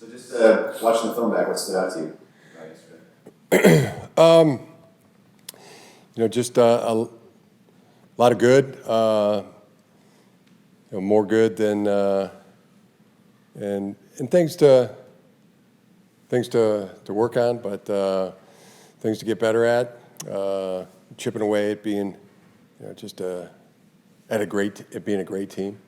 So just watching the film back, what stood out to you about yesterday? Just a lot of good. More good than and things to work on, but things to get better at. Chipping away at being, just at being a great team.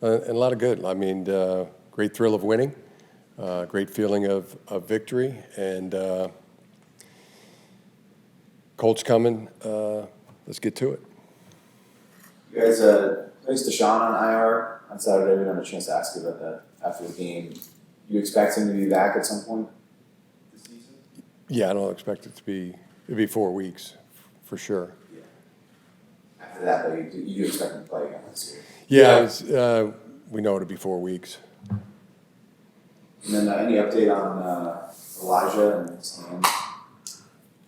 And a lot of good. I mean, great thrill of winning, great feeling of victory, and Colts coming. Let's get to it. You guys placed Deshaun on IR on Saturday. We didn't have a chance to ask you about that after the game. You expect him to be back at some point this season? Yeah, I don't expect it to be. It'll be 4 weeks for sure. Yeah. After that, though, you do expect him to play again this year. Yeah, we know it'll be 4 weeks. And then any update on Elijah and his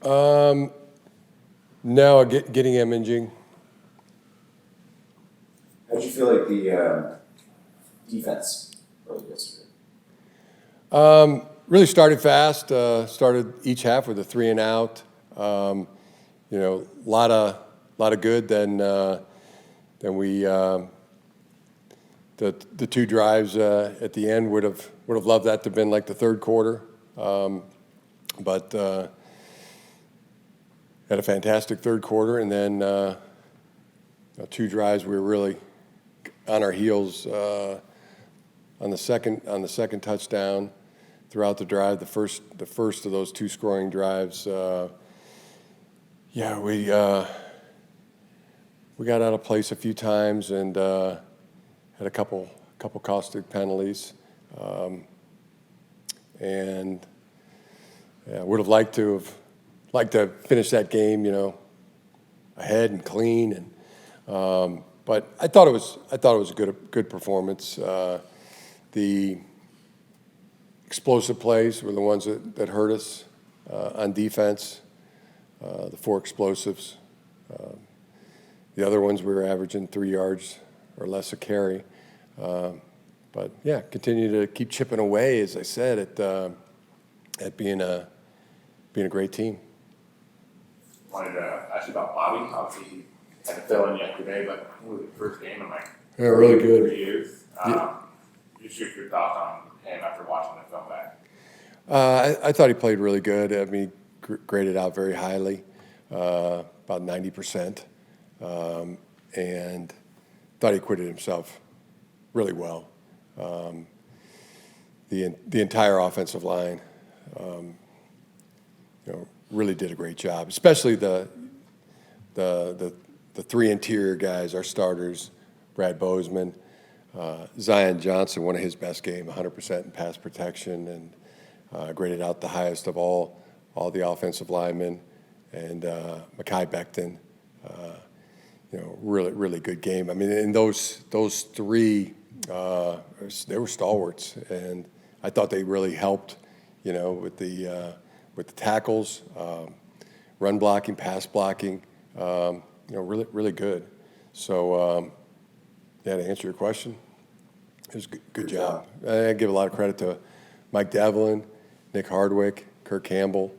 hand? No, getting imaging. How did you feel like the defense played yesterday? Really started fast. Started each half with a 3 and out. A lot of good. Then we the 2 drives at the end would have loved that to have been like the third quarter. But had a fantastic third quarter, and then 2 drives we were really on our heels on the second touchdown throughout the drive. The first of those 2 scoring drives. We got out of place a few times and had a couple caustic penalties, and would have liked to finish that game, ahead and clean, and but I thought it was a good performance. The explosive plays were the ones that hurt us on defense. The 4 explosives. The other ones we were averaging 3 yards or less a carry. But yeah, continue to keep chipping away, as I said, at being a great team. Wanted to ask you about Bobby. Obviously, he had to fill in yesterday, but it was the first game in like really good. 3 years. Just your thoughts on him after watching the film back. I thought he played really good. I mean, graded out very highly, about 90%, and thought he acquitted himself really well. The entire offensive line, really did a great job, especially the 3 interior guys, our starters, Brad Bozeman, Zion Johnson, one of his best games, 100% in pass protection, and graded out the highest of all the offensive linemen, and Mekhi Becton, really good game. I mean, and those 3, they were stalwarts, and I thought they really helped, with the tackles, run blocking, pass blocking, really good. So, to answer your question, it was a good job. I give a lot of credit to Mike Devlin, Nick Hardwick, Kirk Campbell,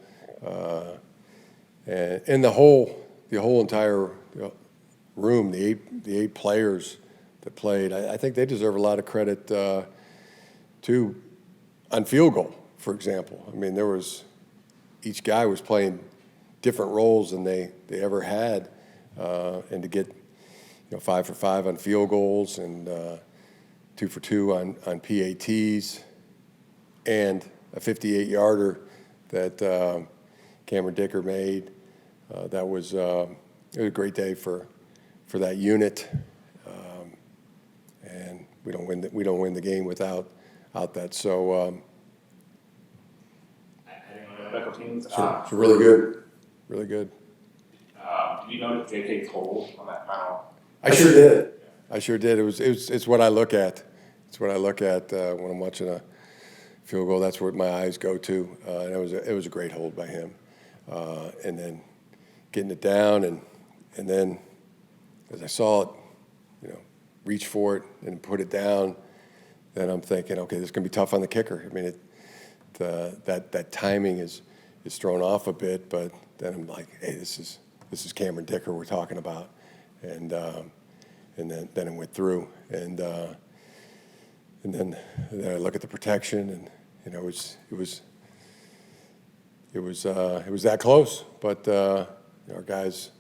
and the whole entire room, the eight players that played. I think they deserve a lot of credit too on field goal, for example. I mean, each guy was playing different roles than they ever had, and to get 5 for 5 on field goals and 2 for 2 on PATs, and a 58-yarder that Cameron Dicker made. It was a great day for that unit, and we don't win the game without that. So Medical teams. it's really good, really good. Did you notice J.K. Cole on that final? I sure did. It's what I look at. It's what I look at when I'm watching a field goal. That's what my eyes go to. And it was a great hold by him. And then getting it down, and then as I saw it, reach for it and put it down, then I'm thinking, okay, this is going to be tough on the kicker. I mean, that timing is thrown off a bit, but then I'm like, hey, this is Cameron Dicker we're talking about, and then it went through, and then I look at the protection, and it was that close, but our guys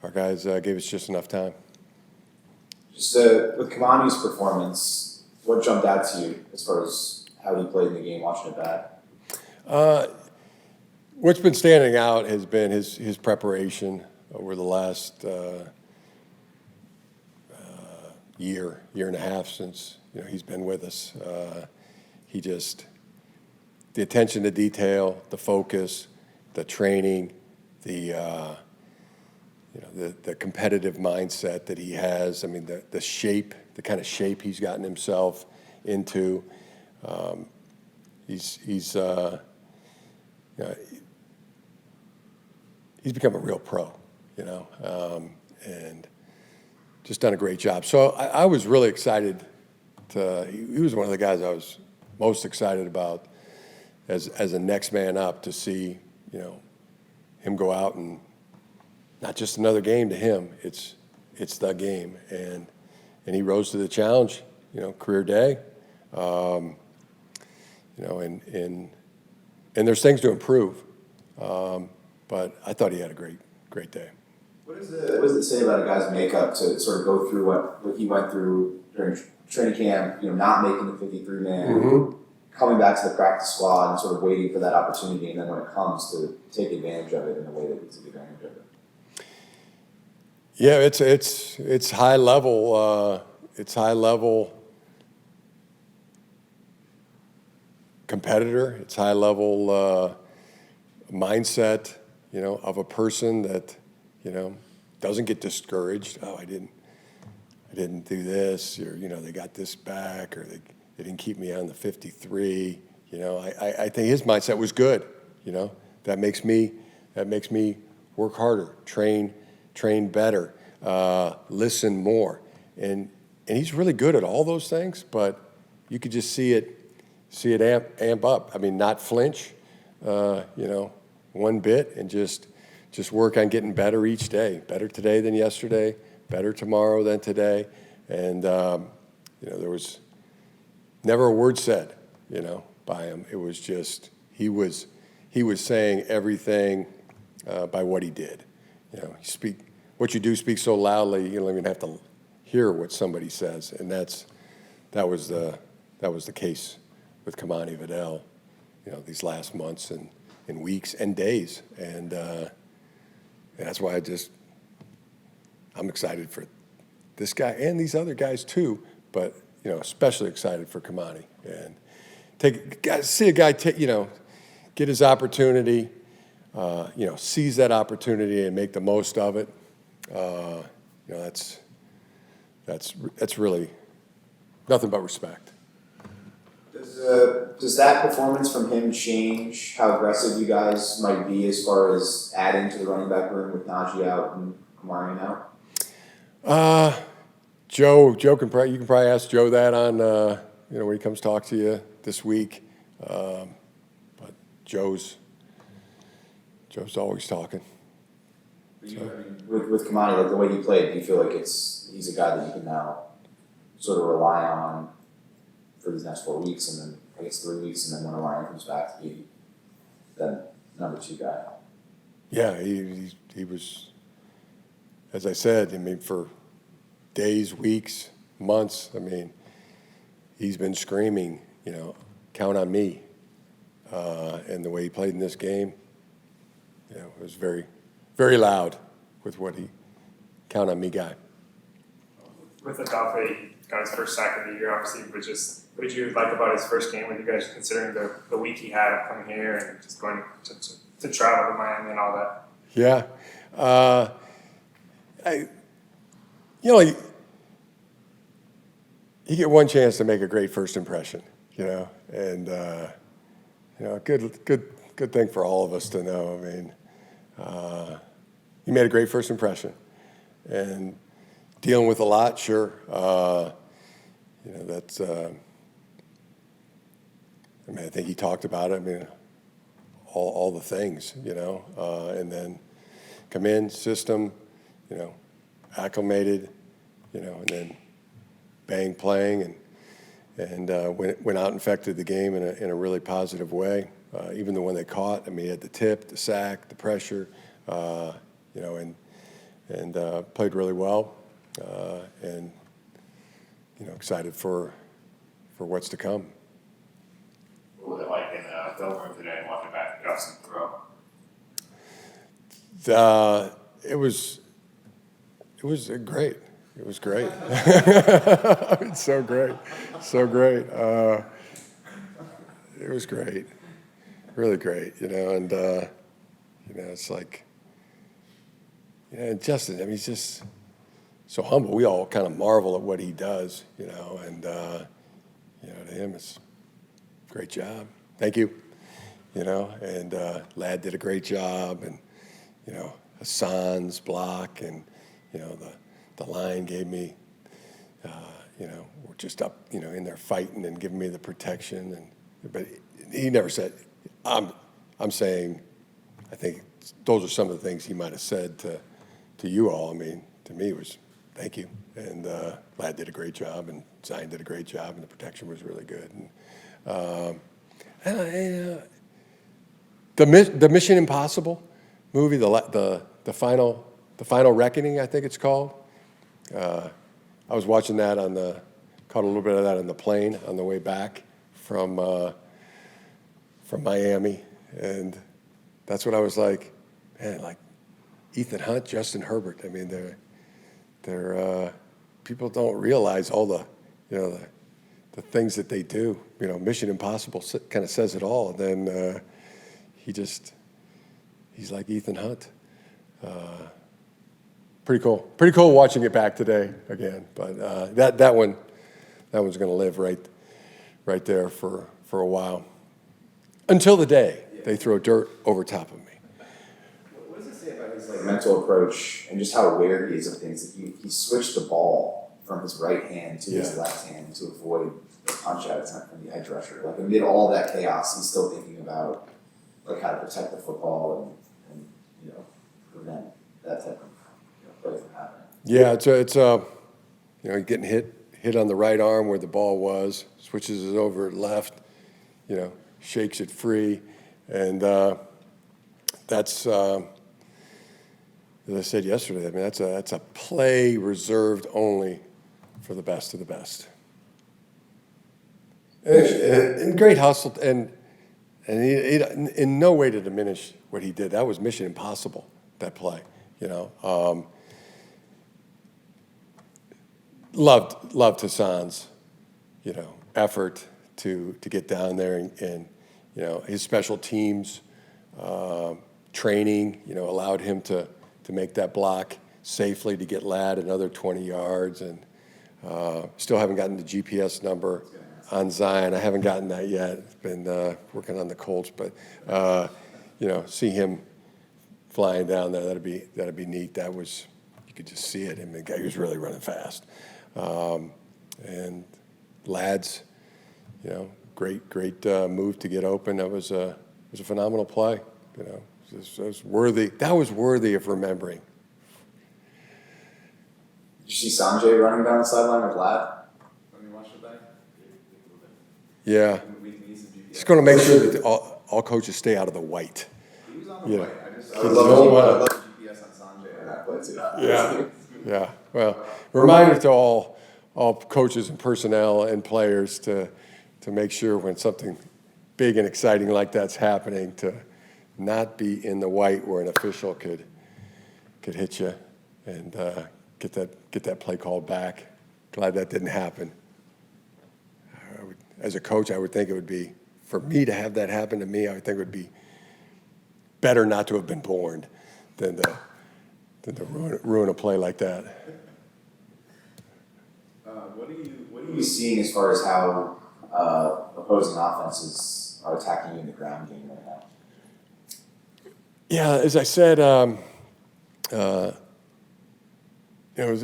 gave us just enough time. Just with Kimani's performance, what jumped out to you as far as how he played in the game, watching it back? What's been standing out has been his preparation over the last year and a half since he's been with us. The attention to detail, the focus, the training, the competitive mindset that he has. I mean, the shape, the kind of shape he's gotten himself into. He's become a real pro, and just done a great job. So I was really excited he was one of the guys I was most excited about as a next man up, to see, him go out, and not just another game to him, it's the game, and he rose to the challenge, career day, and there's things to improve, but I thought he had a great day. What does it say about a guy's makeup to sort of go through what he went through during training camp, not making the 53-man, Mm-hmm. coming back to the practice squad and sort of waiting for that opportunity, and then when it comes, to take advantage of it in the way that he took advantage of it? Yeah, it's high level. It's high level competitor. It's high level mindset, of a person that, doesn't get discouraged. Oh, I didn't do this, or they got this back, or they didn't keep me on the 53. I think his mindset was good. That makes me work harder, train better, listen more, and he's really good at all those things. But you could just see it amp up. I mean, not flinch, one bit, and just work on getting better each day. Better today than yesterday. Better tomorrow than today. And there was never a word said, by him. It was just he was saying everything by what he did. What you do speaks so loudly, you don't even have to hear what somebody says, and that was the case with Kimani Vidal, these last months and weeks and days, and that's why I'm excited for this guy and these other guys too, but especially excited for Kimani, and see a guy get his opportunity, seize that opportunity and make the most of it. That's really nothing but respect. Does that performance from him change how aggressive you guys might be as far as adding to the running back room with Najee out and Kamari out? Joe you can probably ask Joe that on when he comes talk to you this week. But Joe's always talking. With Kimani, like the way he played, do you feel like he's a guy that you can now sort of rely on for these next 4 weeks, and then I guess 3 weeks, and then when Orion comes back to be the number 2 guy? Yeah, he was, as I said, for days, weeks, months, he's been screaming, count on me. And the way he played in this game, it was very, very loud with what he count on me guy. With the Dolphins, he got his first sack of the year, obviously, but what did you like about his first game with you guys, considering the week he had coming here and just going to travel to Miami and all that? Yeah. You get one chance to make a great first impression, and good thing for all of us to know. You made a great first impression, and dealing with a lot, sure. I mean, I think he talked about it. I mean, all the things, and then come in, system, acclimated, and then bang, playing, and went out and affected the game in a really positive way. Even the one they caught, I mean, he had the tip, the sack, the pressure, and played really well, and excited for what's to come. What was it like in the film room today and watching back Justin throw? It was great. It was great. It's so great, so great. It was great, really great. And it's like, Justin. I mean, he's just so humble. We all kind of marvel at what he does, and to him, it's a great job. Thank you, and Ladd did a great job, and Hassan's block, and the line gave me, we're just up, in there fighting and giving me the protection, but he never said, I'm saying, I think those are some of the things he might have said to you all. I mean, to me, it was thank you, and Ladd did a great job, and Zion did a great job, and the protection was really good. And the Mission Impossible movie, the final reckoning, I think it's called. I was watching that caught a little bit of that on the plane on the way back from Miami, and that's what I was like, man, like Ethan Hunt, Justin Herbert. I mean, they're people don't realize all the the things that they do. Mission Impossible kind of says it all. And then he's like Ethan Hunt. Pretty cool. Pretty cool watching it back today again. But that one's going to live right there for a while, until the day they throw dirt over top of me. What does it say about his mental approach and just how aware he is of things? That he switched the ball from his right hand to his left hand to avoid a punch out from the edge rusher. Like amid all that chaos, he's still thinking about how to protect the football and prevent that type of play from happening. Yeah, it's getting hit on the right arm where the ball was, switches it over left, shakes it free, and that's as I said yesterday. I mean, that's a play reserved only for the best of the best. And great hustle, and he in no way to diminish what he did. That was Mission Impossible, that play. Loved Hassan's, effort to get down there and his special teams training, allowed him to make that block safely to get Ladd another 20 yards, and still haven't gotten the GPS number on Zion. I haven't gotten that yet. It's been working on the Colts, but see him flying down there, that'd be neat. That was, you could just see it. I mean, the guy was really running fast. And Ladd's, great move to get open. It was a phenomenal play. It was worthy. That was worthy of remembering. Did you see Sanjay running down the sideline with Ladd when you watched it back? Yeah. He's going to make sure that all coaches stay out of the white. He was on the white. I love the GPS on Sanjay on that play too. Yeah. Well, reminder to all coaches and personnel and players to make sure when something big and exciting like that's happening to not be in the white where an official could hit you and get that play called back. Glad that didn't happen. As a coach, I would think it would be, for me to have that happen to me, I would think it would be better not to have been born than to ruin a play like that. What are you seeing as far as how opposing offenses are attacking you in the ground game right now? Yeah, as I said, there was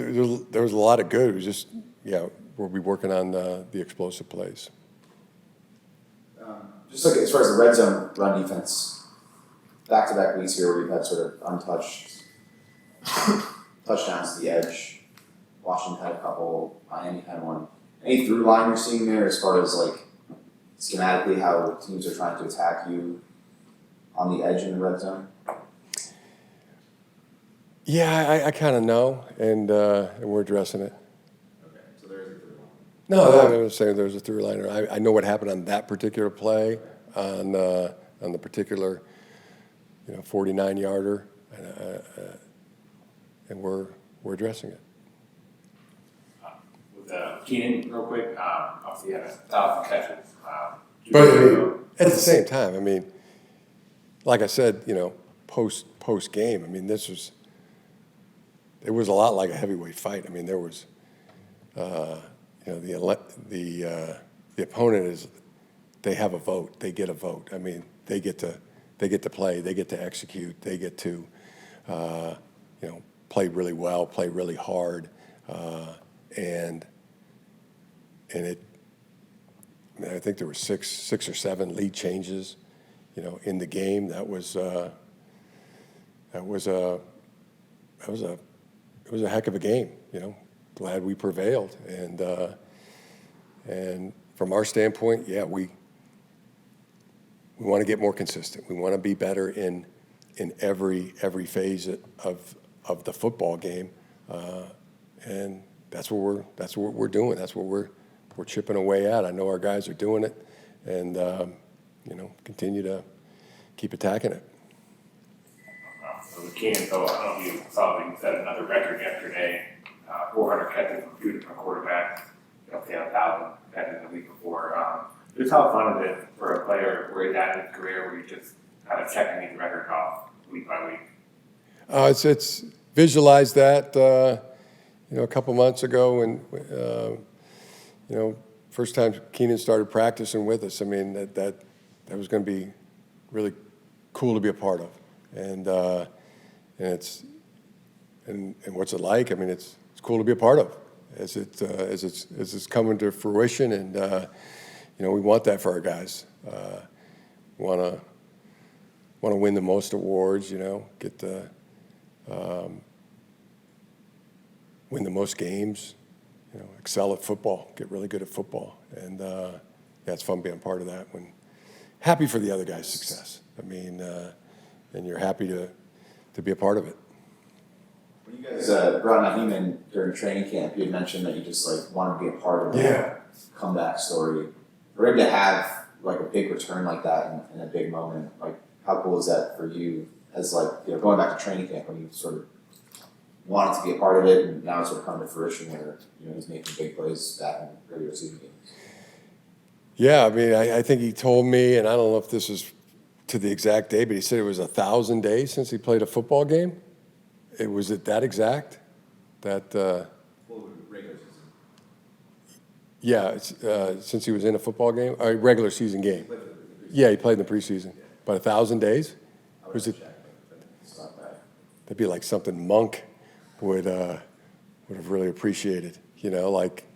a lot of good. It was just, we'll be working on the explosive plays. Just like as far as the red zone run defense, back-to-back weeks here where you've had sort of untouched touchdowns to the edge. Washington had a couple, Miami had one. Any through line you're seeing there as far as like schematically how teams are trying to attack you on the edge in the red zone? Yeah, I kind of know, and we're addressing it. Okay, so there is a through line. No, I was saying there's a through liner. I know what happened on that particular play, on the particular, 49-yarder, and we're addressing it. With Keenan, real quick, obviously he had 1,000 catches. But at the same time, I mean, like I said, post game, I mean, it was a lot like a heavyweight fight. I mean, there was, the opponent they have a vote, they get a vote. I mean, they get to play, they get to execute, they get to, play really well, play really hard, and it. I mean, I think there were six or seven lead changes, in the game. That was a heck of a game. Glad we prevailed, and from our standpoint, yeah, we want to get more consistent. We want to be better in every phase of the football game, and that's what we're doing. That's what we're chipping away at. I know our guys are doing it, and continue to keep attacking it. So with Keenan, though, I don't know if you saw, but he set another record yesterday. 400 catches from two different quarterbacks. He had 1,000 catches the week before. Just how fun is it for a player where he's at in his career, where he's just kind of checking these records off week by week? It's visualized that a couple months ago, and first time Keenan started practicing with us. I mean, that was going to be really cool to be a part of, and what's it like? I mean, it's cool to be a part of as it's coming to fruition, and we want that for our guys. Want to win the most awards, get the win the most games, excel at football, get really good at football, and it's fun being part of that. When happy for the other guy's success. I mean, and you're happy to be a part of it. When you guys brought Naheem in during training camp, you had mentioned that you just wanted to be a part of the comeback story. For him to have a big return like that in a big moment, how cool is that for you? As going back to training camp when you sort of wanted to be a part of it, and now it's sort of come to fruition where he's making big plays back in regular season games. Yeah, I mean, I think he told me, and I don't know if this is to the exact day, but he said it was 1,000 days since he played a football game. Was it that exact? That. Regular season. Yeah, since he was in a football game, or a regular season game. Yeah, he played in the preseason. But 1,000 days? Was it? It's not bad. That'd be like something Monk would have really appreciated.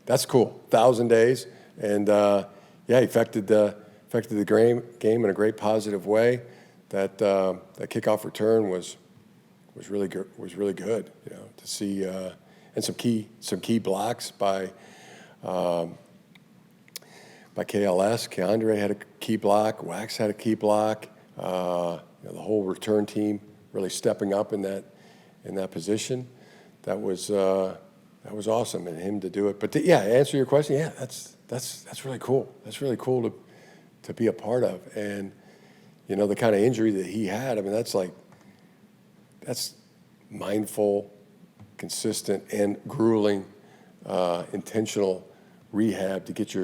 That's cool. 1,000 days, and he affected the game in a great positive way. That kickoff return was really good. To see and some key blocks by KLS. Keandre had a key block. Wax had a key block. The whole return team really stepping up in that position. That was awesome, and him to do it. But to answer your question, that's really cool. That's really cool to be a part of. And the kind of injury that he had. I mean, that's mindful, consistent, and grueling, intentional rehab to get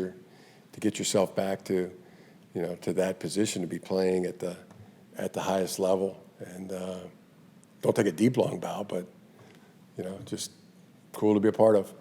yourself back to to that position, to be playing at the highest level. And don't take a deep long bow, but just cool to be a part of.